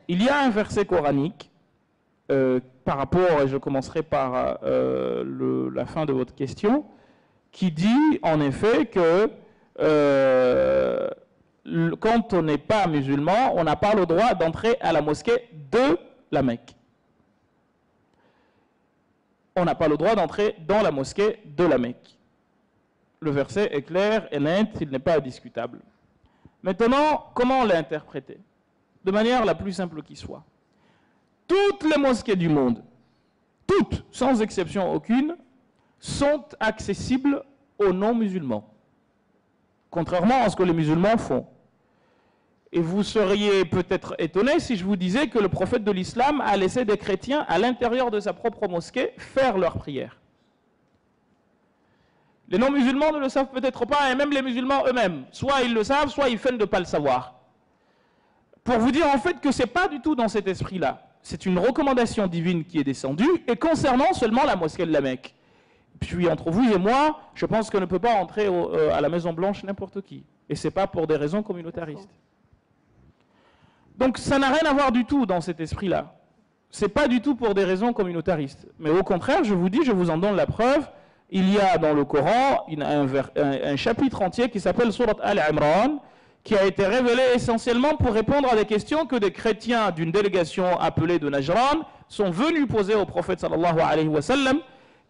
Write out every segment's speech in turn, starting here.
Il y a un verset coranique par rapport, et je commencerai par la fin de votre question, qui dit en effet que quand on n'est pas musulman, on n'a pas le droit d'entrer à la mosquée de la Mecque. On n'a pas le droit d'entrer dans la mosquée de la Mecque. Le verset est clair et net, il n'est pas indiscutable. Maintenant, comment l'interpréter? De manière la plus simple qui soit. Toutes les mosquées du monde, toutes, sans exception aucune, sont accessibles aux non-musulmans, contrairement à ce que les musulmans font. Et vous seriez peut-être étonné si je vous disais que le prophète de l'islam a laissé des chrétiens à l'intérieur de sa propre mosquée faire leurs prières. Les non-musulmans ne le savent peut-être pas, et même les musulmans eux-mêmes. Soit ils le savent, soit ils feignent de ne pas le savoir. Pour vous dire en fait que ce n'est pas du tout dans cet esprit-là. C'est une recommandation divine qui est descendue, et concernant seulement la mosquée de la Mecque. Puis entre vous et moi, je pense qu'on ne peut pas entrer à la Maison Blanche n'importe qui. Et ce n'est pas pour des raisons communautaristes. Donc ça n'a rien à voir du tout dans cet esprit-là. Ce n'est pas du tout pour des raisons communautaristes. Mais au contraire, je vous dis, je vous en donne la preuve, il y a dans le Coran un chapitre entier qui s'appelle Surat Al-Imran, qui a été révélé essentiellement pour répondre à des questions que des chrétiens d'une délégation appelée de Najran sont venus poser au prophète sallallahu alayhi wa sallam.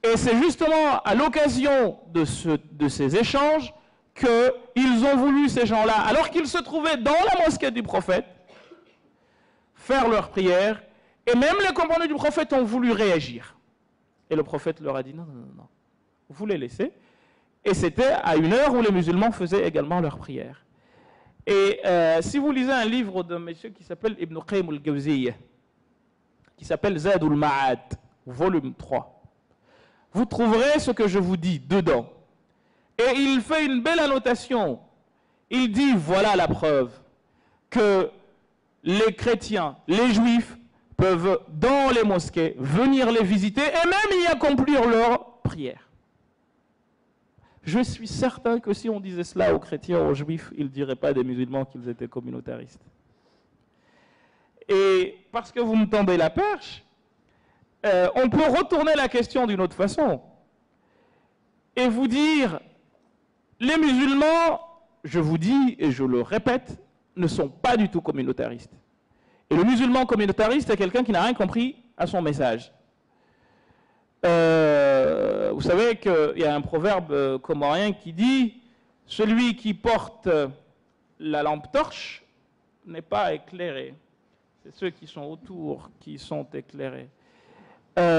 Et c'est justement à l'occasion de ces échanges qu'ils ont voulu, ces gens-là, alors qu'ils se trouvaient dans la mosquée du prophète, faire leur prière, et même les compagnons du prophète ont voulu réagir. Et le prophète leur a dit non, non, non, non, vous les laissez. Et c'était à une heure où les musulmans faisaient également leur prière. Et si vous lisez un livre d'un monsieur qui s'appelle Ibn Qayyim al-Jawziyya, qui s'appelle Zadul Ma'ad, volume 3, vous trouverez ce que je vous dis dedans. Et il fait une belle annotation. Il dit, voilà la preuve, que les chrétiens, les juifs, peuvent dans les mosquées venir les visiter et même y accomplir leur prière. Je suis certain que si on disait cela aux chrétiens, aux juifs, ils ne diraient pas des musulmans qu'ils étaient communautaristes. Et parce que vous me tendez la perche, on peut retourner la question d'une autre façon et vous dire, les musulmans, je vous dis et je le répète, ne sont pas du tout communautaristes. Et le musulman communautariste est quelqu'un qui n'a rien compris à son message. Vous savez qu'il y a un proverbe comorien qui dit « Celui qui porte la lampe torche n'est pas éclairé. C'est ceux qui sont autour qui sont éclairés. »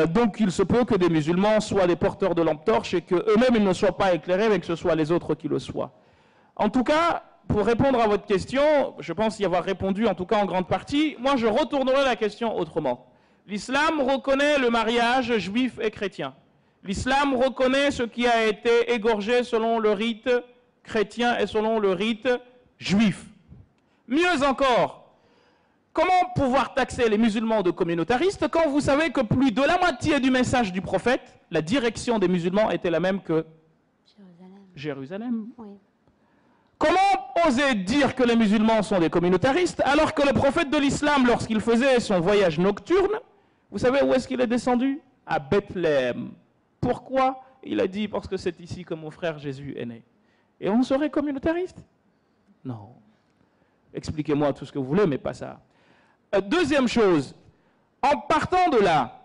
Donc il se peut que des musulmans soient des porteurs de lampe torche et qu'eux-mêmes ils ne soient pas éclairés, mais que ce soit les autres qui le soient. En tout cas, pour répondre à votre question, je pense y avoir répondu en tout cas en grande partie, moi je retournerai la question autrement. L'islam reconnaît le mariage juif et chrétien. L'islam reconnaît ce qui a été égorgé selon le rite chrétien et selon le rite juif. Mieux encore, comment pouvoir taxer les musulmans de communautaristes quand vous savez que plus de la moitié du message du prophète, la direction des musulmans était la même que Jérusalem. Oui. Comment oser dire que les musulmans sont des communautaristes alors que le prophète de l'islam, lorsqu'il faisait son voyage nocturne, vous savez où est-ce qu'il est descendu? À Bethléem. Pourquoi? Il a dit, parce que c'est ici que mon frère Jésus est né. Et on serait communautariste? Non. Expliquez-moi tout ce que vous voulez, mais pas ça. Deuxième chose, en partant de là,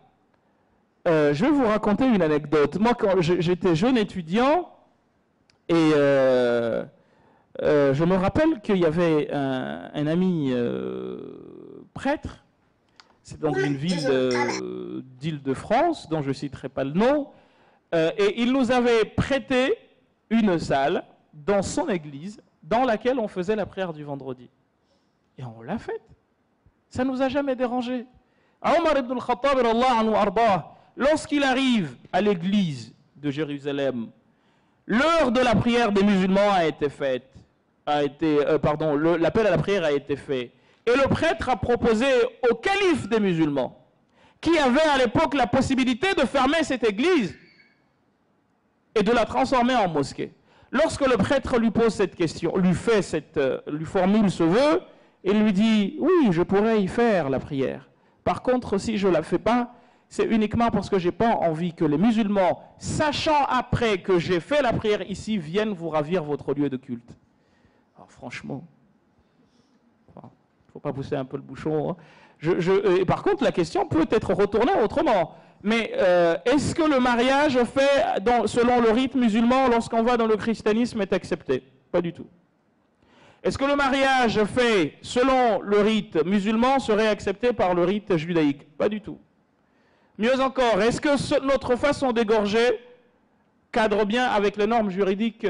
je vais vous raconter une anecdote. Moi, quand j'étais jeune étudiant, et je me rappelle qu'il y avait un ami prêtre, c'est dans une ville d'Île-de-France, dont je ne citerai pas le nom, et il nous avait prêté une salle dans son église, dans laquelle on faisait la prière du vendredi. Et on l'a faite. Ça ne nous a jamais dérangé. Omar ibn al-Khattab, lorsqu'il arrive à l'église de Jérusalem, l'heure de la prière des musulmans a été faite. L'appel à la prière a été fait. Et le prêtre a proposé au calife des musulmans, qui avait à l'époque la possibilité de fermer cette église et de la transformer en mosquée. Lorsque le prêtre lui pose cette question, lui formule ce vœu, il lui dit, oui, je pourrais y faire la prière. Par contre, si je ne la fais pas, c'est uniquement parce que je n'ai pas envie que les musulmans, sachant après que j'ai fait la prière ici, viennent vous ravir votre lieu de culte. Alors franchement, il ne faut pas pousser un peu le bouchon. Hein. Et par contre, la question peut être retournée autrement. Mais est-ce que le mariage fait selon le rite musulman lorsqu'on va dans le christianisme est accepté? Pas du tout. Est-ce que le mariage fait selon le rite musulman serait accepté par le rite judaïque? Pas du tout. Mieux encore, est-ce que notre façon d'égorger cadre bien avec les normes juridiques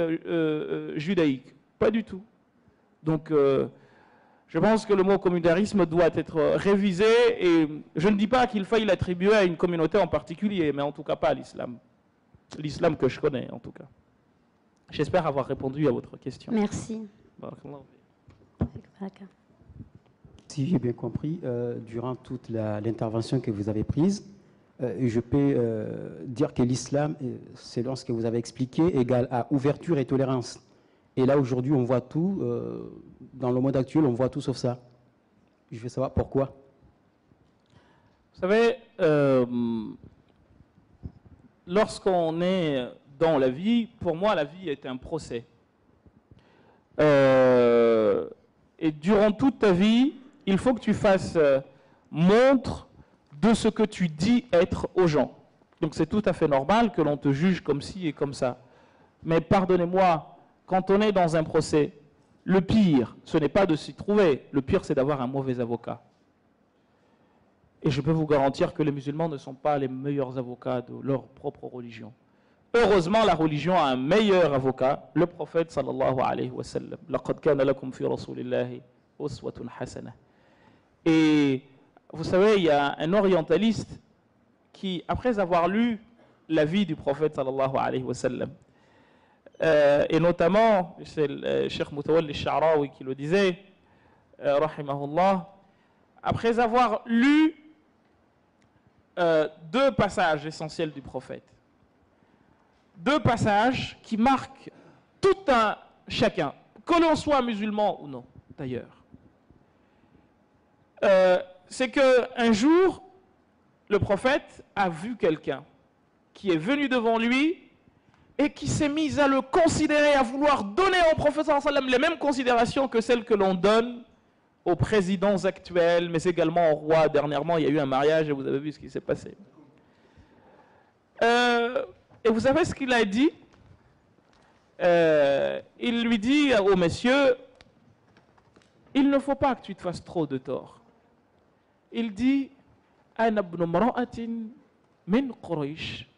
judaïques? Pas du tout. Donc, je pense que le mot communautarisme doit être révisé et je ne dis pas qu'il faille l'attribuer à une communauté en particulier, mais en tout cas pas à l'islam. L'islam que je connais, en tout cas. J'espère avoir répondu à votre question. Merci. Si j'ai bien compris, durant toute l'intervention que vous avez prise, je peux dire que l'islam, selon ce que vous avez expliqué, égale à ouverture et tolérance. Et là, aujourd'hui, on voit tout. Dans le monde actuel, on voit tout sauf ça. Je veux savoir pourquoi. Vous savez, lorsqu'on est dans la vie, pour moi, la vie est un procès. Et durant toute ta vie, il faut que tu fasses montre de ce que tu dis être aux gens. Donc c'est tout à fait normal que l'on te juge comme ci et comme ça. Mais pardonnez-moi, quand on est dans un procès, le pire, ce n'est pas de s'y trouver. Le pire, c'est d'avoir un mauvais avocat. Et je peux vous garantir que les musulmans ne sont pas les meilleurs avocats de leur propre religion. Heureusement, la religion a un meilleur avocat, le prophète sallallahu alayhi wa sallam. Laqad kana lakum fi rasulillahi uswatun hasana. Et vous savez, il y a un orientaliste qui, après avoir lu la vie du prophète sallallahu alayhi wa sallam, et notamment, c'est le Cheikh Moutawalli Sha'rawi qui le disait, rahimahullah, après avoir lu deux passages essentiels du prophète, deux passages qui marquent tout un chacun, que l'on soit musulman ou non, d'ailleurs. C'est qu'un jour, le prophète a vu quelqu'un qui est venu devant lui et qui s'est mis à le considérer, à vouloir donner au prophète sallallahu alayhi wa sallam les mêmes considérations que celles que l'on donne aux présidents actuels, mais également au roi. Dernièrement, il y a eu un mariage et vous avez vu ce qui s'est passé. Et vous savez ce qu'il a dit? Il lui dit au monsieur, il ne faut pas que tu te fasses trop de tort. Il dit, Ana ibn mra'atin min Quraysh.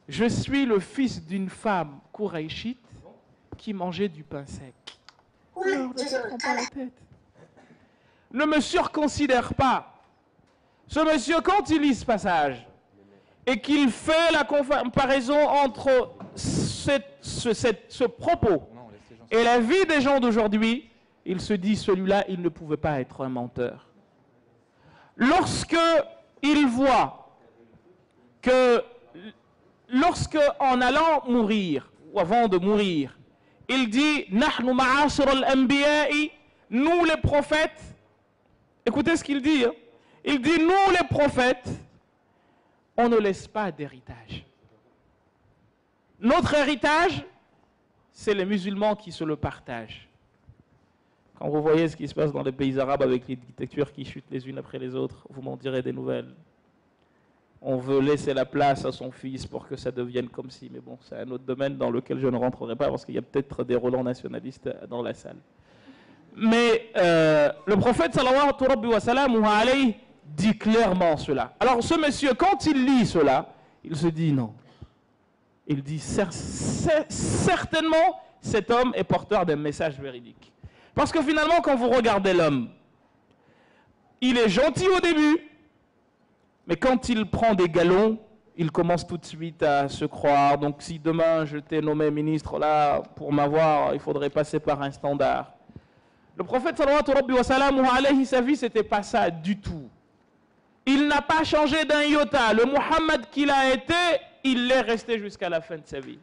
Je suis le fils d'une femme Qurayshite qui mangeait du pain sec. Alors, ne prends pas la tête. Ne me surconsidère pas. Ce monsieur, quand il lit ce passage et qu'il fait la comparaison entre ce propos et la vie des gens d'aujourd'hui, il se dit, celui-là, il ne pouvait pas être un menteur. Lorsque il voit que, lorsque en allant mourir, ou avant de mourir, il dit « Nahnu ma'ashir al-anbiya'i » nous les prophètes, écoutez ce qu'il dit, hein. Il dit « Nous les prophètes, on ne laisse pas d'héritage. Notre héritage, c'est les musulmans qui se le partagent. » Quand vous voyez ce qui se passe dans les pays arabes avec les dictatures qui chutent les unes après les autres, vous m'en direz des nouvelles. On veut laisser la place à son fils pour que ça devienne comme si, mais bon, c'est un autre domaine dans lequel je ne rentrerai pas parce qu'il y a peut-être des relents nationalistes dans la salle. Mais le prophète sallallahu alayhi dit clairement cela. Alors ce monsieur, quand il lit cela, il se dit non. Il dit certainement cet homme est porteur d'un message véridique. Parce que finalement, quand vous regardez l'homme, il est gentil au début, mais quand il prend des galons, il commence tout de suite à se croire. Donc si demain je t'ai nommé ministre là, pour m'avoir, il faudrait passer par un standard. Le prophète sallallahu alayhi, sa vie, c'était pas ça du tout. Il n'a pas changé d'un iota. Le Muhammad qu'il a été, il l'est resté jusqu'à la fin de sa vie.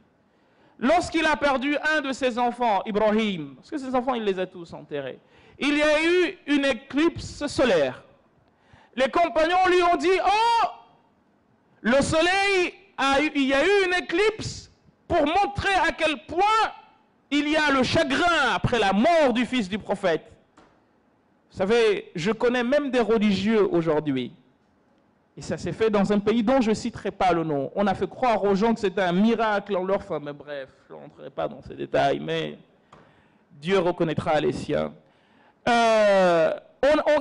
lorsqu'il a perdu un de ses enfants, Ibrahim, parce que ses enfants, il les a tous enterrés, il y a eu une éclipse solaire. Les compagnons lui ont dit, oh, le soleil, il y a eu une éclipse pour montrer à quel point il y a le chagrin après la mort du fils du prophète. Vous savez, je connais même des religieux aujourd'hui. Et ça s'est fait dans un pays dont je ne citerai pas le nom. On a fait croire aux gens que c'était un miracle en leur fin. Mais bref, je n'entrerai pas dans ces détails, mais Dieu reconnaîtra les siens.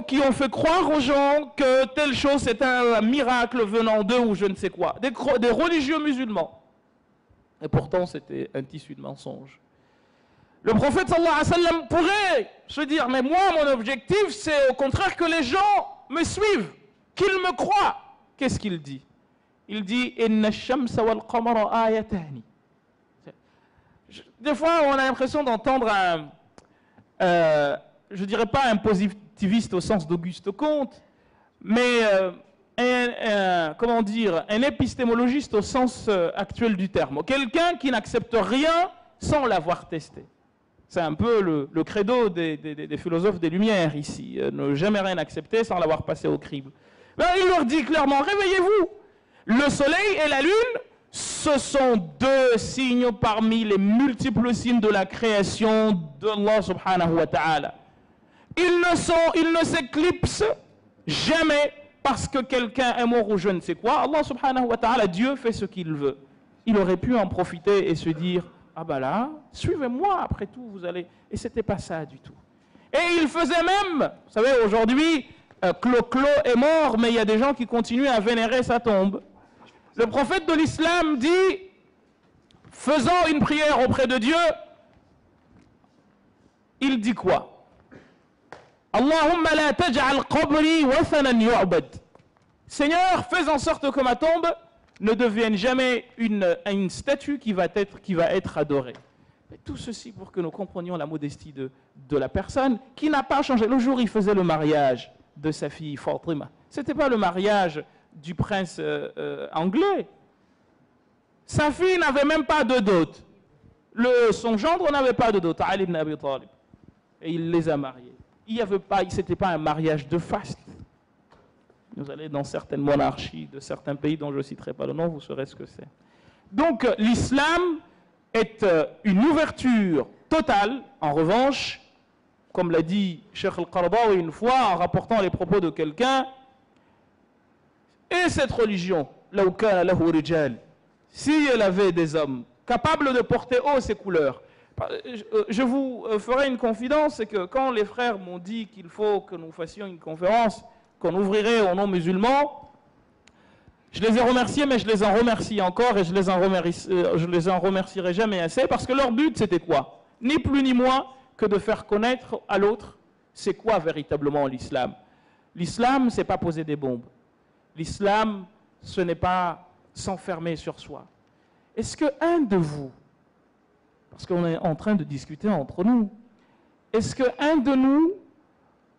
Qui ont fait croire aux gens que telle chose c'est un miracle venant d'eux ou je ne sais quoi. Des religieux musulmans. Et pourtant, c'était un tissu de mensonges. Le prophète sallallahu alayhi wa sallam pourrait se dire, mais moi, mon objectif, c'est au contraire que les gens me suivent, qu'ils me croient. Qu'est-ce qu'il dit? Il dit, inna ash-shamsa wal qamara ayatani. Des fois, on a l'impression d'entendre je dirais pas un positiviste au sens d'Auguste Comte, mais comment dire, un épistémologiste au sens actuel du terme. Quelqu'un qui n'accepte rien sans l'avoir testé. C'est un peu le credo des philosophes des Lumières ici. Ne jamais rien accepter sans l'avoir passé au crible. Ben, il leur dit clairement, réveillez-vous. Le soleil et la lune, ce sont deux signes parmi les multiples signes de la création d'Allah subhanahu wa ta'ala. Ils ne s'éclipsent jamais parce que quelqu'un est mort ou je ne sais quoi. Allah subhanahu wa ta'ala, Dieu fait ce qu'il veut. Il aurait pu en profiter et se dire, ah ben là, suivez-moi, après tout, vous allez... Et c'était pas ça du tout. Et il faisait même, vous savez, aujourd'hui, Clo-Clo est mort, mais il y a des gens qui continuent à vénérer sa tombe. Le prophète de l'islam dit, faisant une prière auprès de Dieu, il dit quoi? Allahumma la taj'al qabri wathanan yu'bad. Seigneur, fais en sorte que ma tombe ne devienne jamais une statue qui va être adorée. Et tout ceci pour que nous comprenions la modestie de la personne qui n'a pas changé. Le jour où il faisait le mariage de sa fille Fatima, ce n'était pas le mariage du prince anglais. Sa fille n'avait même pas de dot. Son gendre n'avait pas de dot, Ali ibn Abi Talib. Et il les a mariés. Ce n'était pas un mariage de faste. Vous allez dans certaines monarchies de certains pays dont je ne citerai pas le nom, vous saurez ce que c'est. Donc l'islam est une ouverture totale. En revanche, comme l'a dit Cheikh Al-Qaradawi une fois en rapportant les propos de quelqu'un, et cette religion, si elle avait des hommes capables de porter haut ses couleurs, je vous ferai une confidence, c'est que quand les frères m'ont dit qu'il faut que nous fassions une conférence, qu'on ouvrirait aux non-musulmans, je les ai remerciés, mais je les en remercie encore et je les en remercierai jamais assez, parce que leur but c'était quoi? Ni plus ni moins que de faire connaître à l'autre c'est quoi véritablement l'islam. L'islam, c'est pas poser des bombes. L'islam, ce n'est pas s'enfermer sur soi. Est-ce qu'un de vous, parce qu'on est en train de discuter entre nous, est-ce qu'un de nous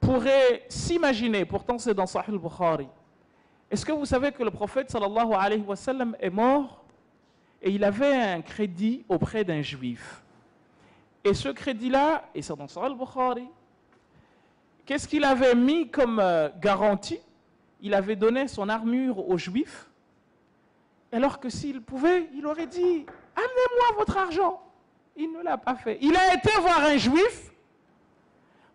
pourrait s'imaginer, pourtant c'est dans Sahih al-Bukhari, est-ce que vous savez que le prophète sallallahu alayhi wa sallam est mort et il avait un crédit auprès d'un juif. Et ce crédit-là, et c'est dans Sahih al-Bukhari, qu'est-ce qu'il avait mis comme garantie? Il avait donné son armure aux juifs, alors que s'il pouvait, il aurait dit « Amenez-moi votre argent ». Il ne l'a pas fait. Il a été voir un juif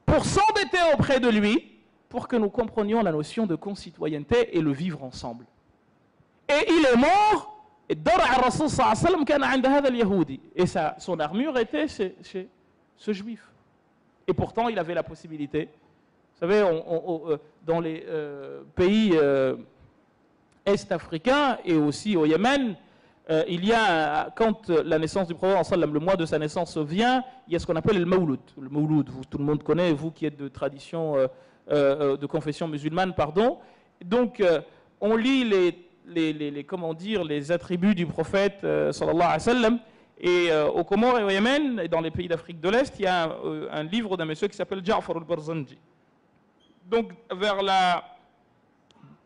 pour s'endetter auprès de lui, pour que nous comprenions la notion de concitoyenneté et le vivre ensemble. Et il est mort, et son armure était chez ce juif. Et pourtant, il avait la possibilité. Vous savez, dans les pays est-africains et aussi au Yémen, il y a, quand la naissance du prophète, le mois de sa naissance vient, il y a ce qu'on appelle le Mawlud. Le Mawlud, tout le monde connaît, vous qui êtes de tradition, de confession musulmane, pardon. Donc, on lit comment dire, les attributs du prophète, sallallahu alayhi wa sallam. Et au Comores et au Yémen, et dans les pays d'Afrique de l'Est, il y a un livre d'un monsieur qui s'appelle Ja'far al-Barzanji. Donc,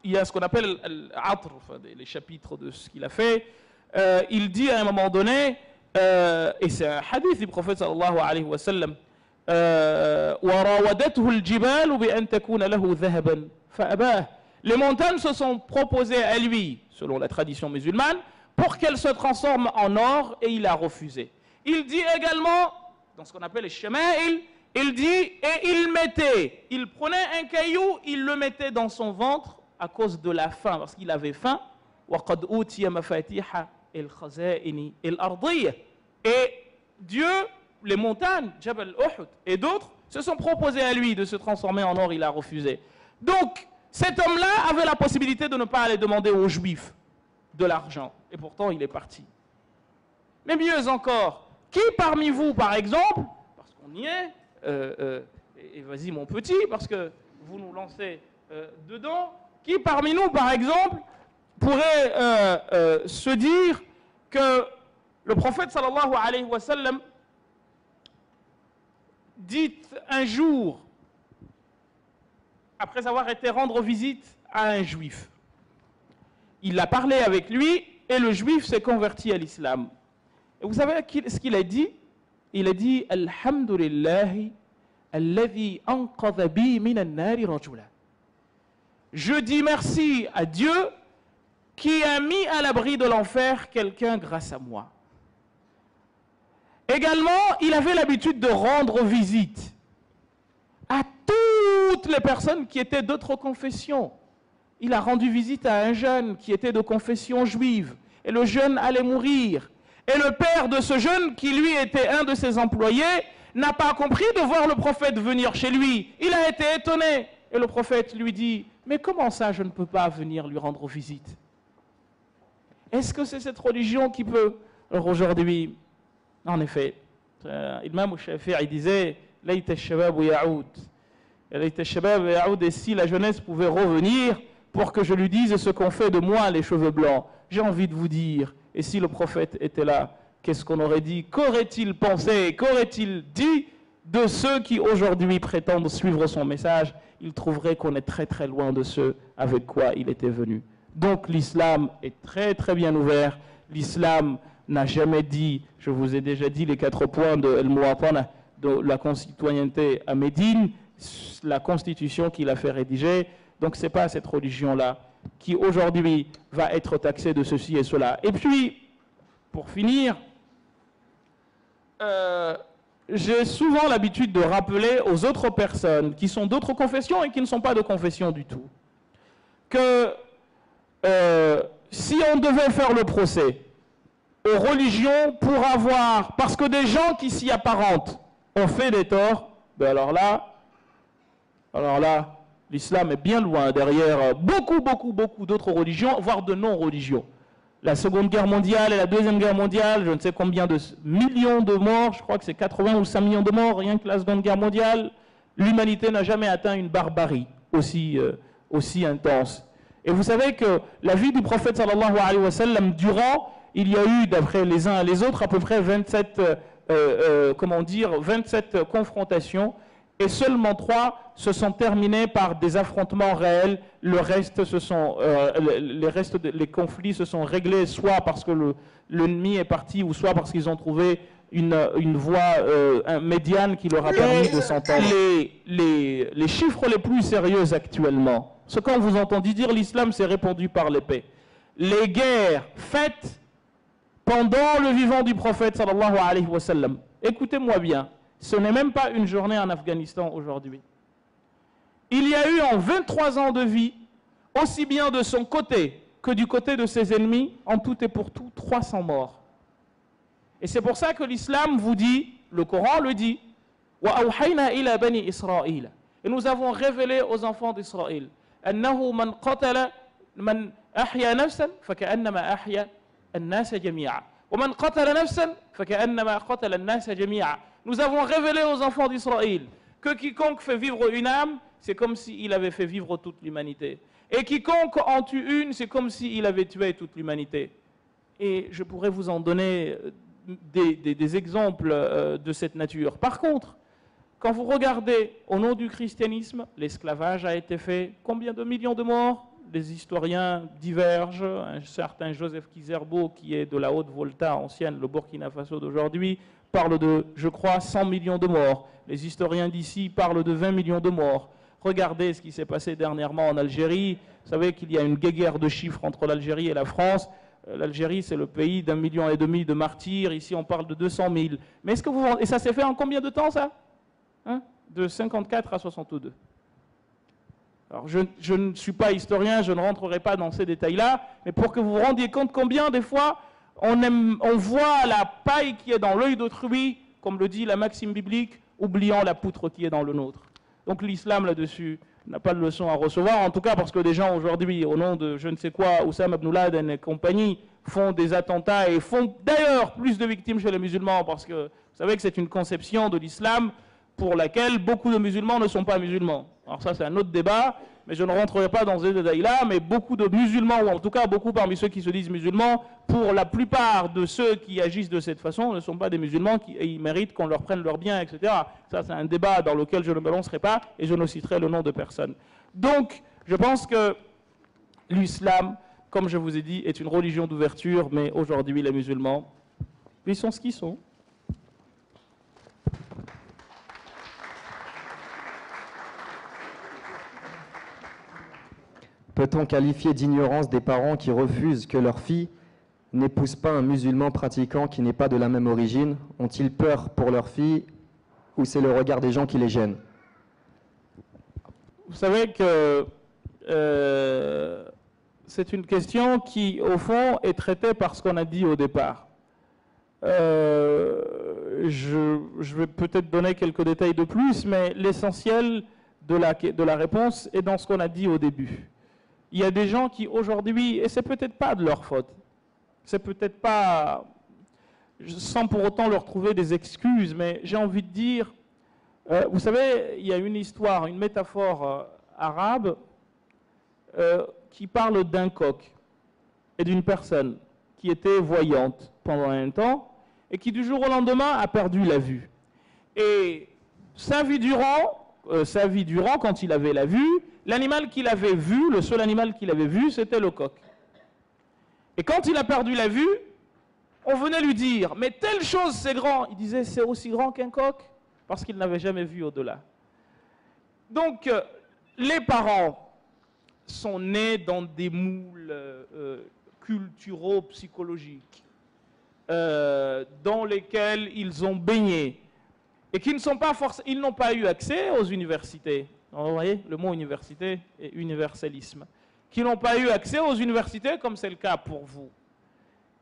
il y a ce qu'on appelle l'Atr, les chapitres de ce qu'il a fait. Il dit à un moment donné Et c'est un hadith du prophète sallallahu alayhi wa sallam. وراودته الجبال بأن تكون له ذهبا فأباه. Les montagnes se sont proposées à lui, selon la tradition musulmane, pour qu'elles se transforment en or, et il a refusé. Il dit également, dans ce qu'on appelle les shama'il, il dit, et il prenait un caillou, il le mettait dans son ventre à cause de la faim, parce qu'il avait faim. وَقَدْ أُوتِيَ مَفَاتِيحَ الْخَزَائِنِ الْأَرْضِيَّةِ. Et Dieu, les montagnes, Jabal Uhud et d'autres, se sont proposés à lui de se transformer en or, il a refusé. Donc, cet homme-là avait la possibilité de ne pas aller demander aux Juifs de l'argent. Et pourtant, il est parti. Mais mieux encore, qui parmi vous, par exemple, parce qu'on y est, et vas-y mon petit, parce que vous nous lancez dedans, qui parmi nous, par exemple, pourrait se dire que le prophète sallallahu alayhi wa sallam dit un jour, après avoir été rendre visite à un juif, il a parlé avec lui et le juif s'est converti à l'islam. Et vous savez ce qu'il a dit? Il a dit Alhamdulillahi alladhi anqadha bi minan nari rajula. Je dis merci à Dieu qui a mis à l'abri de l'enfer quelqu'un grâce à moi. Également, il avait l'habitude de rendre visite à toutes les personnes qui étaient d'autres confessions. Il a rendu visite à un jeune qui était de confession juive, et le jeune allait mourir. Et le père de ce jeune, qui lui était un de ses employés, n'a pas compris de voir le prophète venir chez lui. Il a été étonné. Et le prophète lui dit, mais comment ça je ne peux pas venir lui rendre visite? Est-ce que c'est cette religion qui peut? Alors aujourd'hui, en effet, Imam Shafi'i disait, Layta al-shabab ya'oud. Layta al-shabab ya'oud, et si la jeunesse pouvait revenir pour que je lui dise ce qu'on fait de moi les cheveux blancs. J'ai envie de vous dire, et si le prophète était là, qu'est-ce qu'on aurait dit? Qu'aurait-il pensé? Qu'aurait-il dit de ceux qui aujourd'hui prétendent suivre son message? Il trouverait qu'on est très très loin de ceux avec quoi il était venu. Donc l'islam est très très bien ouvert. L'islam n'a jamais dit, je vous ai déjà dit les 4 points de El-Muwatana, de la concitoyenneté à Médine, la constitution qu'il a fait rédiger. Donc ce n'est pas cette religion-là qui aujourd'hui va être taxée de ceci et cela. Et puis, pour finir, j'ai souvent l'habitude de rappeler aux autres personnes qui sont d'autres confessions et qui ne sont pas de confession du tout, que si on devait faire le procès aux religions pour avoir, parce que des gens qui s'y apparentent ont fait des torts, ben alors là, l'islam est bien loin derrière beaucoup d'autres religions, voire de non-religions. La Seconde Guerre mondiale et la Deuxième Guerre mondiale, je ne sais combien de millions de morts, je crois que c'est 80 ou 5 millions de morts, rien que la Seconde Guerre mondiale. L'humanité n'a jamais atteint une barbarie aussi intense. Et vous savez que la vie du prophète sallallahu alayhi wa sallam, durant, il y a eu, d'après les uns et les autres, à peu près 27 confrontations, et seulement 3 se sont terminées par des affrontements réels. Le reste, les conflits se sont réglés soit parce que l'ennemi est parti, ou soit parce qu'ils ont trouvé une voie médiane qui leur a permis de s'entendre. Les chiffres les plus sérieux actuellement, ce qu'on vous entendit dire, l'islam s'est répandu par l'épée. Les guerres faites pendant le vivant du prophète sallallahu alayhi wa sallam. Écoutez-moi bien. Ce n'est même pas une journée en Afghanistan aujourd'hui. Il y a eu en 23 ans de vie, aussi bien de son côté que du côté de ses ennemis, en tout et pour tout, 300 morts. Et c'est pour ça que l'islam vous dit, le Coran le dit, وَأَوْحَيْنَا إِلَى بَنِي إِسْرَائِيلَ. Et nous avons révélé aux enfants d'Israël, أَنَّهُ مَنْ قَتَلَ مَنْ أَحْيَا نَفْسًا فَكَأَنَّمَا أَحْيَا النَّاسَ جَمِيعًا وَمَنْ قَتَلَ نَفْسًا فَكَأَنَّمَا قَتَلَ النَّاسَ جَمِيعًا. Nous avons révélé aux enfants d'Israël que quiconque fait vivre une âme, c'est comme s'il avait fait vivre toute l'humanité. Et quiconque en tue une, c'est comme s'il avait tué toute l'humanité. Et je pourrais vous en donner des exemples de cette nature. Par contre, quand vous regardez au nom du christianisme, l'esclavage a été fait, combien de millions de morts? les historiens divergent. Un certain Joseph Kizerbo, qui est de la Haute-Volta ancienne, le Burkina Faso d'aujourd'hui, parle de, je crois, 100 millions de morts. Les historiens d'ici parlent de 20 millions de morts. Regardez ce qui s'est passé dernièrement en Algérie. Vous savez qu'il y a une guéguerre de chiffres entre l'Algérie et la France. L'Algérie, c'est le pays d'1,5 million de martyrs. Ici, on parle de 200 000. Mais est-ce que vous... Et ça s'est fait en combien de temps, ça, hein? De 54 à 62. Alors, je ne suis pas historien, je ne rentrerai pas dans ces détails-là, mais pour que vous vous rendiez compte combien, des fois, on voit la paille qui est dans l'œil d'autrui, comme le dit la maxime biblique, oubliant la poutre qui est dans le nôtre. Donc l'islam, là-dessus, n'a pas de leçon à recevoir, en tout cas parce que des gens aujourd'hui, au nom de je ne sais quoi, Oussama ibn Laden et compagnie, font des attentats et font d'ailleurs plus de victimes chez les musulmans, parce que vous savez que c'est une conception de l'islam pour laquelle beaucoup de musulmans ne sont pas musulmans. Alors ça, c'est un autre débat, mais je ne rentrerai pas dans ces détails-là, mais beaucoup de musulmans, ou en tout cas beaucoup parmi ceux qui se disent musulmans, pour la plupart de ceux qui agissent de cette façon, ne sont pas des musulmans et ils méritent qu'on leur prenne leurs biens, etc. Ça, c'est un débat dans lequel je ne me lancerai pas et je ne citerai le nom de personne. Donc, je pense que l'islam, comme je vous ai dit, est une religion d'ouverture, mais aujourd'hui, les musulmans, ils sont ce qu'ils sont. Peut-on qualifier d'ignorance des parents qui refusent que leur fille n'épouse pas un musulman pratiquant qui n'est pas de la même origine? Ont-ils peur pour leur fille ou c'est le regard des gens qui les gêne? Vous savez que c'est une question qui, au fond, est traitée par ce qu'on a dit au départ. Je vais peut-être donner quelques détails de plus, mais l'essentiel de la réponse est dans ce qu'on a dit au début. Il y a des gens qui aujourd'hui, et c'est peut-être pas de leur faute, c'est peut-être pas, sans pour autant leur trouver des excuses, mais j'ai envie de dire, vous savez, il y a une histoire, une métaphore arabe qui parle d'un coq et d'une personne qui était voyante pendant un temps et qui du jour au lendemain a perdu la vue. Et sa vie durant, quand il avait la vue, l'animal qu'il avait vu, le seul animal qu'il avait vu, c'était le coq. Et quand il a perdu la vue, on venait lui dire, mais telle chose c'est grand. Il disait, c'est aussi grand qu'un coq, parce qu'il n'avait jamais vu au-delà. Donc, les parents sont nés dans des moules culturo-psychologiques, dans lesquels ils ont baigné, et qui ne sont pas forcément, ils n'ont pas eu accès aux universités. Vous voyez, le mot université et universalisme. Qui n'ont pas eu accès aux universités comme c'est le cas pour vous.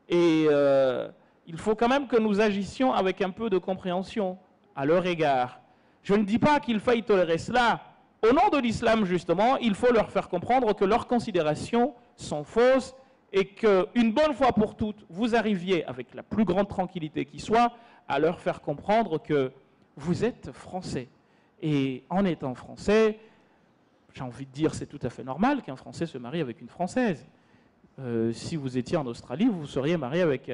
Et il faut quand même que nous agissions avec un peu de compréhension à leur égard. Je ne dis pas qu'il faille tolérer cela. Au nom de l'islam, justement, il faut leur faire comprendre que leurs considérations sont fausses et qu'une bonne fois pour toutes, vous arriviez, avec la plus grande tranquillité qui soit, à leur faire comprendre que vous êtes français. Et en étant français, j'ai envie de dire c'est tout à fait normal qu'un Français se marie avec une Française. Si vous étiez en Australie, vous seriez marié avec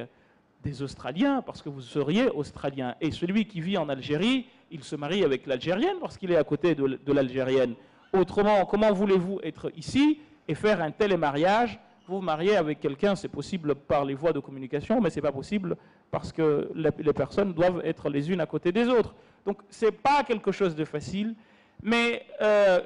des Australiens parce que vous seriez Australien. Et celui qui vit en Algérie, il se marie avec l'Algérienne parce qu'il est à côté de l'Algérienne. Autrement, comment voulez-vous être ici et faire un tel mariage? Vous vous mariez avec quelqu'un, c'est possible par les voies de communication, mais ce n'est pas possible parce que les personnes doivent être les unes à côté des autres. Donc, ce n'est pas quelque chose de facile, mais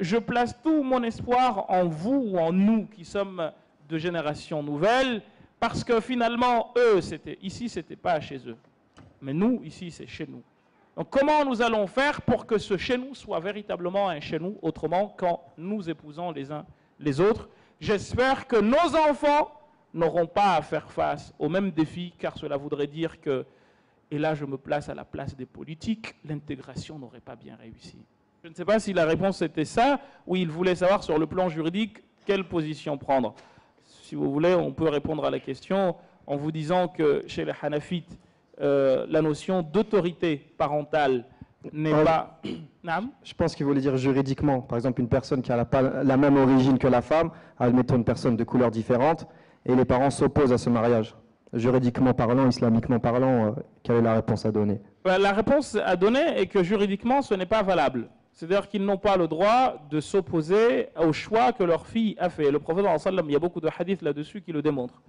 je place tout mon espoir en vous ou en nous qui sommes de génération nouvelle, parce que finalement, eux, ici, ce n'était pas chez eux. Mais nous, ici, c'est chez nous. Donc, comment nous allons faire pour que ce chez nous soit véritablement un chez nous, autrement, quand nous épousons les uns les autres? J'espère que nos enfants n'auront pas à faire face aux mêmes défis, car cela voudrait dire que, et là je me place à la place des politiques, l'intégration n'aurait pas bien réussi. Je ne sais pas si la réponse était ça, ou il voulait savoir sur le plan juridique quelle position prendre. Si vous voulez, on peut répondre à la question en vous disant que chez les Hanafites, la notion d'autorité parentale n'est pas... Je pense qu'il voulait dire juridiquement. Par exemple, une personne qui n'a pas la même origine que la femme, admettons une personne de couleur différente, et les parents s'opposent à ce mariage. Juridiquement parlant, islamiquement parlant, quelle est la réponse à donner? La réponse à donner est que juridiquement, ce n'est pas valable. C'est-à-dire qu'ils n'ont pas le droit de s'opposer au choix que leur fille a fait. Le prophète, il y a beaucoup de hadiths là-dessus qui le démontrent.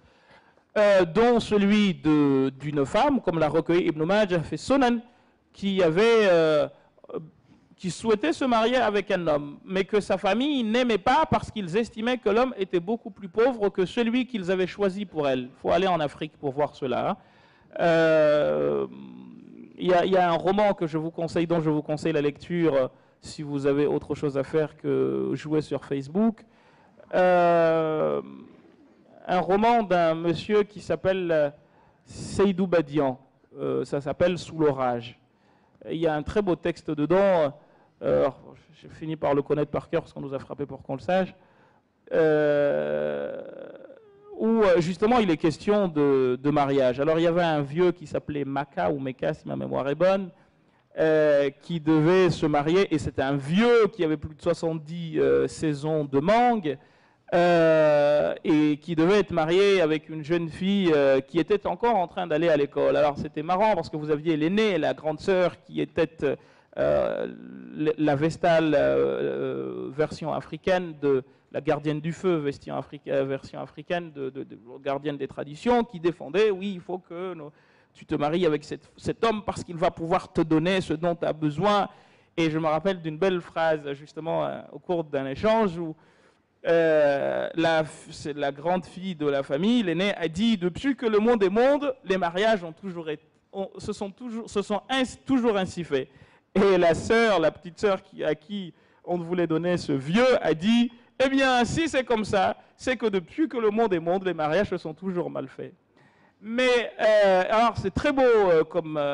Dont celui d'une femme, comme l'a recueilli Ibn Majah fait Sunan, qui souhaitait se marier avec un homme, mais que sa famille n'aimait pas parce qu'ils estimaient que l'homme était beaucoup plus pauvre que celui qu'ils avaient choisi pour elle. Il faut aller en Afrique pour voir cela. Il y a un roman que je vous conseille, dont je vous conseille la lecture si vous avez autre chose à faire que jouer sur Facebook. Un roman d'un monsieur qui s'appelle Seydou Badian. Ça s'appelle Sous l'orage. Il y a un très beau texte dedans. J'ai fini par le connaître par cœur parce qu'on nous a frappé pour qu'on le sache. Où justement il est question de mariage. Alors il y avait un vieux qui s'appelait Maka ou Meka, si ma mémoire est bonne, qui devait se marier, et c'était un vieux qui avait plus de 70 saisons de mangue, et qui devait être marié avec une jeune fille qui était encore en train d'aller à l'école. Alors c'était marrant parce que vous aviez l'aînée, la grande sœur, qui était la vestale version africaine de la gardienne du feu, version africaine de gardienne des traditions, qui défendait, oui, il faut que tu te maries avec cet homme parce qu'il va pouvoir te donner ce dont tu as besoin. Et je me rappelle d'une belle phrase, justement, au cours d'un échange où la grande fille de la famille, l'aînée, a dit: depuis que le monde est monde, les mariages se sont toujours ainsi faits. Et la sœur, la petite sœur à qui on voulait donner ce vieux, a dit: eh bien, si c'est comme ça, c'est que depuis que le monde est monde, les mariages se sont toujours mal faits. Mais, alors, c'est très beau,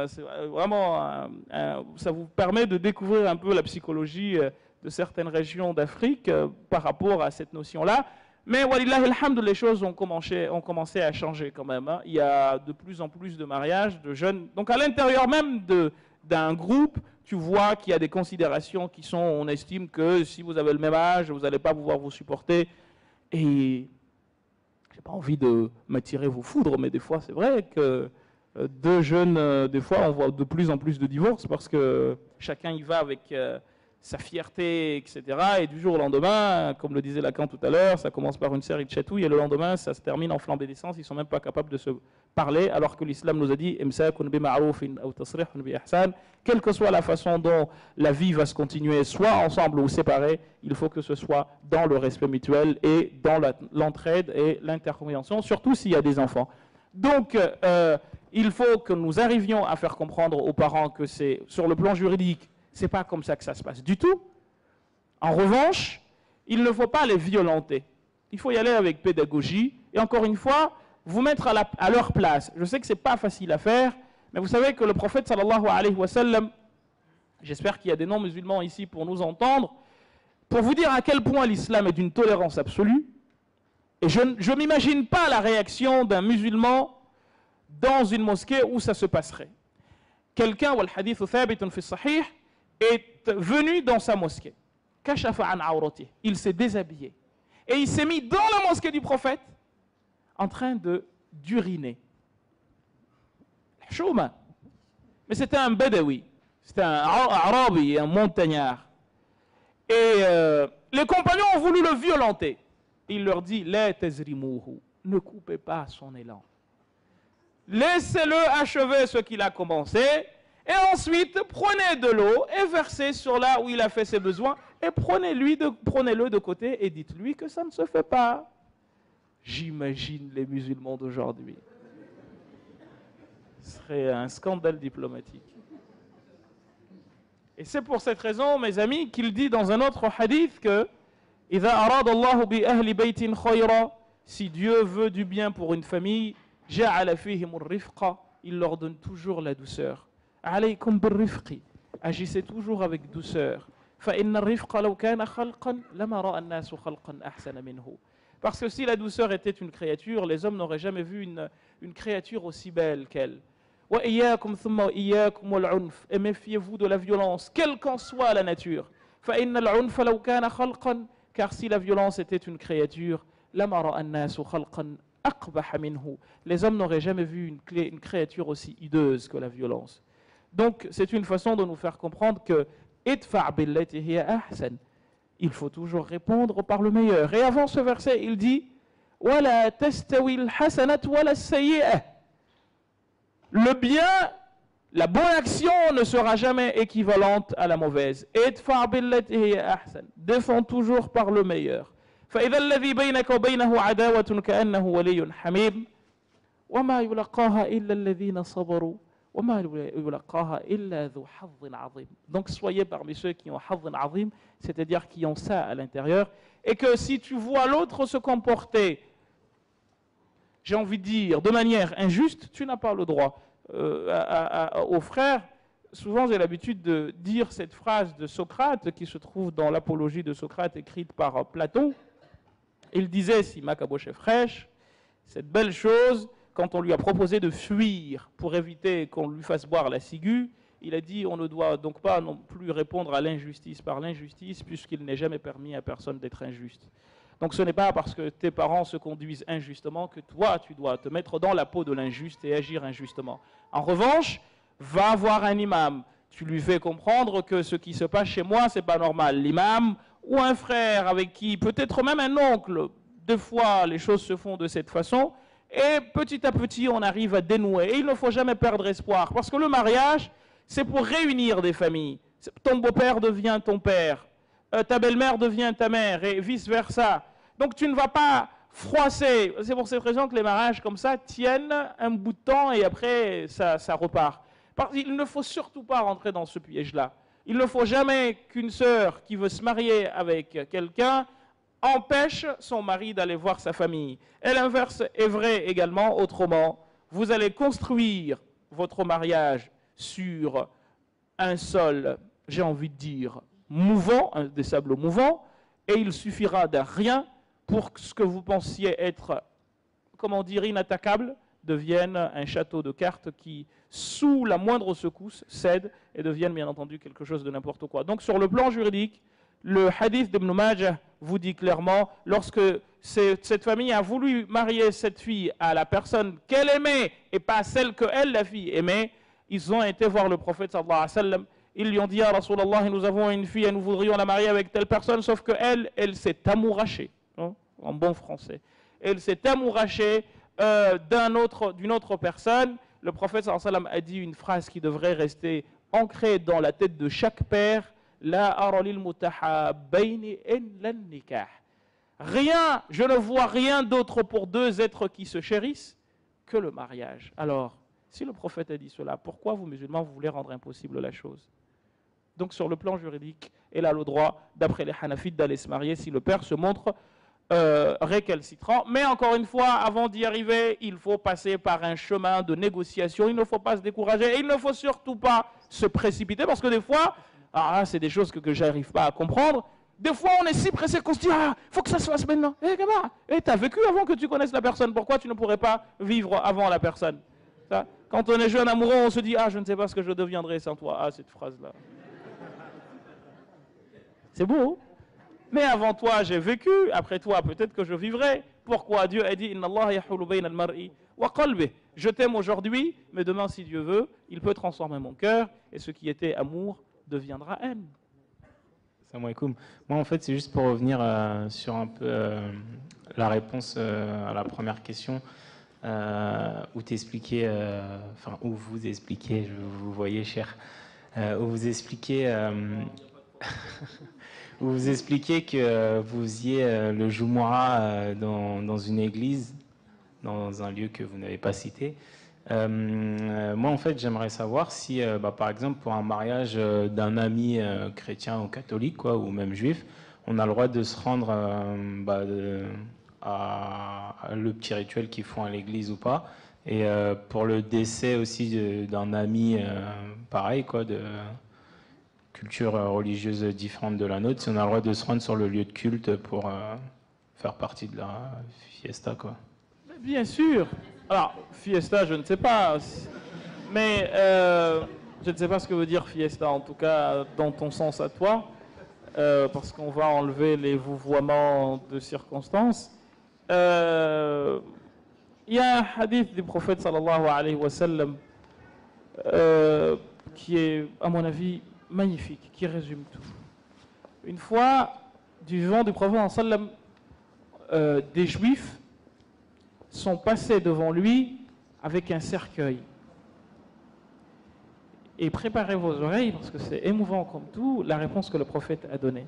c'est vraiment, ça vous permet de découvrir un peu la psychologie de certaines régions d'Afrique par rapport à cette notion-là. Mais, walillah alhamd, les choses ont commencé à changer quand même. Hein. Il y a de plus en plus de mariages de jeunes. Donc, à l'intérieur même d'un groupe, tu vois qu'il y a des considérations qui sont, on estime que si vous avez le même âge, vous n'allez pas pouvoir vous supporter. Et j'ai pas envie de m'attirer vos foudres, mais des fois, c'est vrai que deux jeunes, des fois, on voit de plus en plus de divorces parce que chacun y va avec sa fierté, etc. Et du jour au lendemain, comme le disait Lacan tout à l'heure, ça commence par une série de chatouilles et le lendemain, ça se termine en flambée d'essence. Ils ne sont même pas capables de se parler, alors que l'islam nous a dit quelle que soit la façon dont la vie va se continuer, soit ensemble ou séparés, il faut que ce soit dans le respect mutuel et dans l'entraide et l'intercompréhension, surtout s'il y a des enfants. Donc, il faut que nous arrivions à faire comprendre aux parents que c'est, sur le plan juridique, c'est pas comme ça que ça se passe du tout. En revanche, il ne faut pas les violenter. Il faut y aller avec pédagogie et encore une fois, vous mettre à leur place. Je sais que c'est pas facile à faire, mais vous savez que le prophète sallallahu alayhi wa sallam, j'espère qu'il y a des non-musulmans ici pour nous entendre, pour vous dire à quel point l'islam est d'une tolérance absolue, et je ne m'imagine pas la réaction d'un musulman dans une mosquée où ça se passerait. Quelqu'un, wal hadith thabitun fi sahih, est venu dans sa mosquée. Kashafa an awratih. Il s'est déshabillé. Et il s'est mis dans la mosquée du prophète en train d'uriner. Chouma. Mais c'était un Badawi. C'était un Arabi, un montagnard. Et les compagnons ont voulu le violenter. Il leur dit: la tazrimuhu. Ne coupez pas son élan. Laissez-le achever ce qu'il a commencé. Et ensuite, prenez de l'eau et versez sur là où il a fait ses besoins. Et prenez-le de côté et dites-lui que ça ne se fait pas. J'imagine les musulmans d'aujourd'hui. Ce serait un scandale diplomatique. Et c'est pour cette raison, mes amis, qu'il dit dans un autre hadith que إِذَا أَرَادَ اللَّهُ بِأَهْلِ بَيْتٍ خَيْرًا, si Dieu veut du bien pour une famille, جَعَلَ فِيهِمُ الرِّفْقَ, il leur donne toujours la douceur. عليكم بالرفق, agissez toujours avec douceur. فإن الرفق لو كان خلقا لما رأى الناس خلقا أحسن منه. Parce que si la douceur était une créature, les hommes n'auraient jamais vu une créature aussi belle qu'elle. وإياكم ثم إياكم والعنف, et méfiez-vous de la violence, quelle qu'en soit la nature. فإن العنف لو كان خلقا, car si la violence était une créature, لما رأى الناس خلقا أقبح منه. Les hommes n'auraient jamais vu une créature aussi hideuse que la violence. Donc, c'est une façon de nous faire comprendre que idfa' billati hiya ahsan. Il faut toujours répondre par le meilleur. Et avant ce verset, il dit wala tastawi al-hasanat wala as-sayyi'ah. Le bien, la bonne action ne sera jamais équivalente à la mauvaise. Idfa' billati hiya ahsan. Défends toujours par le meilleur. فإذا الذي بينك وبينه عداوة كأنه ولي حميم وما يلقاها إلا الذين صبروا وما يلقاها إلا ذو حظ عظيم. Donc soyez parmi ceux qui ont حظ عظيم, c'est-à-dire qui ont ça à l'intérieur, et que si tu vois l'autre se comporter, j'ai envie de dire, de manière injuste, tu n'as pas le droit. Aux frères, souvent j'ai l'habitude de dire cette phrase de Socrate qui se trouve dans l'apologie de Socrate écrite par Platon. Il disait, si ma caboche est fraîche, cette belle chose, quand on lui a proposé de fuir pour éviter qu'on lui fasse boire la ciguë, il a dit on ne doit donc pas non plus répondre à l'injustice par l'injustice, puisqu'il n'est jamais permis à personne d'être injuste. Donc ce n'est pas parce que tes parents se conduisent injustement que toi tu dois te mettre dans la peau de l'injuste et agir injustement. En revanche, va voir un imam, tu lui fais comprendre que ce qui se passe chez moi c'est pas normal. L'imam ou un frère avec qui, peut-être même un oncle, deux fois les choses se font de cette façon, et petit à petit on arrive à dénouer. Et il ne faut jamais perdre espoir, parce que le mariage, c'est pour réunir des familles. Ton beau-père devient ton père, ta belle-mère devient ta mère, et vice-versa. Donc tu ne vas pas froisser. C'est pour cette raison que les mariages comme ça tiennent un bout de temps et après ça repart. Il ne faut surtout pas rentrer dans ce piège-là. Il ne faut jamais qu'une sœur qui veut se marier avec quelqu'un empêche son mari d'aller voir sa famille. Et l'inverse est vrai également. Autrement, vous allez construire votre mariage sur un sol, j'ai envie de dire, mouvant, des sables mouvants, et il suffira d'un rien pour que ce que vous pensiez être, comment dire, inattaquable, devienne un château de cartes qui, sous la moindre secousse, cède et devienne bien entendu quelque chose de n'importe quoi. Donc sur le plan juridique, le hadith d'Ibn Majah vous dit clairement, lorsque cette famille a voulu marier cette fille à la personne qu'elle aimait et pas celle que elle, la fille, aimait, ils ont été voir le prophète sallallahu alayhi wa sallam. Ils lui ont dit, ah Rasulallah, nous avons une fille et nous voudrions la marier avec telle personne, sauf qu'elle, elle s'est amourachée, hein, en bon français. Elle s'est amourachée d'une autre personne. Le prophète sallallahu alayhi wa sallam a dit une phrase qui devrait rester ancrée dans la tête de chaque père. La aralil mutahabbayni illa nikah. Rien, je ne vois rien d'autre pour deux êtres qui se chérissent que le mariage. Alors, si le prophète a dit cela, pourquoi vous musulmans vous voulez rendre impossible la chose? Donc sur le plan juridique, elle a le droit, d'après les Hanafites, d'aller se marier si le père se montre récalcitrant. Mais encore une fois, avant d'y arriver, il faut passer par un chemin de négociation. Il ne faut pas se décourager et il ne faut surtout pas se précipiter parce que des fois, c'est des choses que je n'arrive pas à comprendre. Des fois, on est si pressé qu'on se dit « Ah, il faut que ça se fasse maintenant. » gamin, tu as vécu avant que tu connaisses la personne. Pourquoi tu ne pourrais pas vivre avant la personne? Ça, quand on est jeune amoureux, on se dit « Ah, je ne sais pas ce que je deviendrai sans toi. » Ah, cette phrase-là. C'est beau. Mais avant toi, j'ai vécu. Après toi, peut-être que je vivrai. Pourquoi Dieu a dit « Inna Allah yahulu bayna al-mar'i wa qalbih » Je t'aime aujourd'hui, mais demain, si Dieu veut, il peut transformer mon cœur. Et ce qui était amour deviendra haine. Salam alaikum. Moi, en fait, c'est juste pour revenir sur un peu la réponse à la première question, où tu expliquais, où vous expliquez, vous voyez, cher, où vous expliquez, où vous expliquez que vous faisiez le Jumu'ah dans une église, dans un lieu que vous n'avez pas cité. Moi, en fait, j'aimerais savoir si, par exemple, pour un mariage d'un ami chrétien ou catholique, quoi, ou même juif, on a le droit de se rendre à le petit rituel qu'ils font à l'église ou pas. Et pour le décès aussi d'un ami, pareil, quoi, de culture religieuse différente de la nôtre, si on a le droit de se rendre sur le lieu de culte pour faire partie de la fiesta, quoi. Bien sûr. Alors, fiesta, je ne sais pas, mais je ne sais pas ce que veut dire fiesta, en tout cas dans ton sens à toi, parce qu'on va enlever les vouvoiements de circonstances. Il y a un hadith du prophète sallallahu alayhi wa sallam qui est, à mon avis, magnifique qui résume tout. Une fois, du vivant du prophète sallam, des Juifs sont passés devant lui avec un cercueil. Et préparez vos oreilles, parce que c'est émouvant comme tout, la réponse que le prophète a donnée.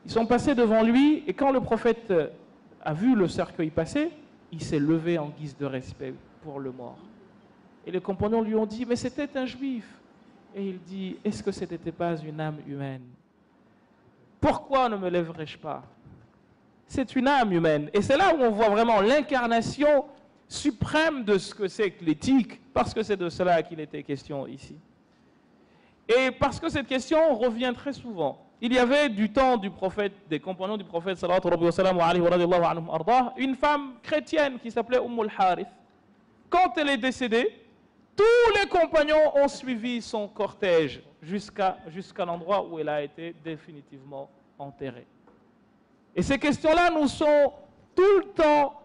Ils sont passés devant lui, et quand le prophète a vu le cercueil passer, il s'est levé en guise de respect pour le mort. Et les compagnons lui ont dit, mais c'était un Juif. Et il dit, est-ce que ce n'était pas une âme humaine? Pourquoi ne me lèverais-je pas? C'est une âme humaine. Et c'est là où on voit vraiment l'incarnation suprême de ce que c'est que l'éthique, parce que c'est de cela qu'il était question ici. Et parce que cette question revient très souvent. Il y avait du temps du prophète, des compagnons du prophète, une femme chrétienne qui s'appelait Al-Harith. Quand elle est décédée, tous les compagnons ont suivi son cortège jusqu'à l'endroit où elle a été définitivement enterrée. Et ces questions-là nous sont tout le temps,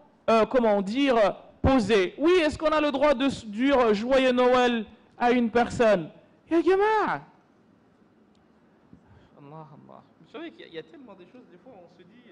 comment dire, posées. Oui, est-ce qu'on a le droit de dire joyeux Noël à une personne? Ya Jama'a. Allah, Allah. Vous savez qu'il y a tellement de choses, des fois on se dit...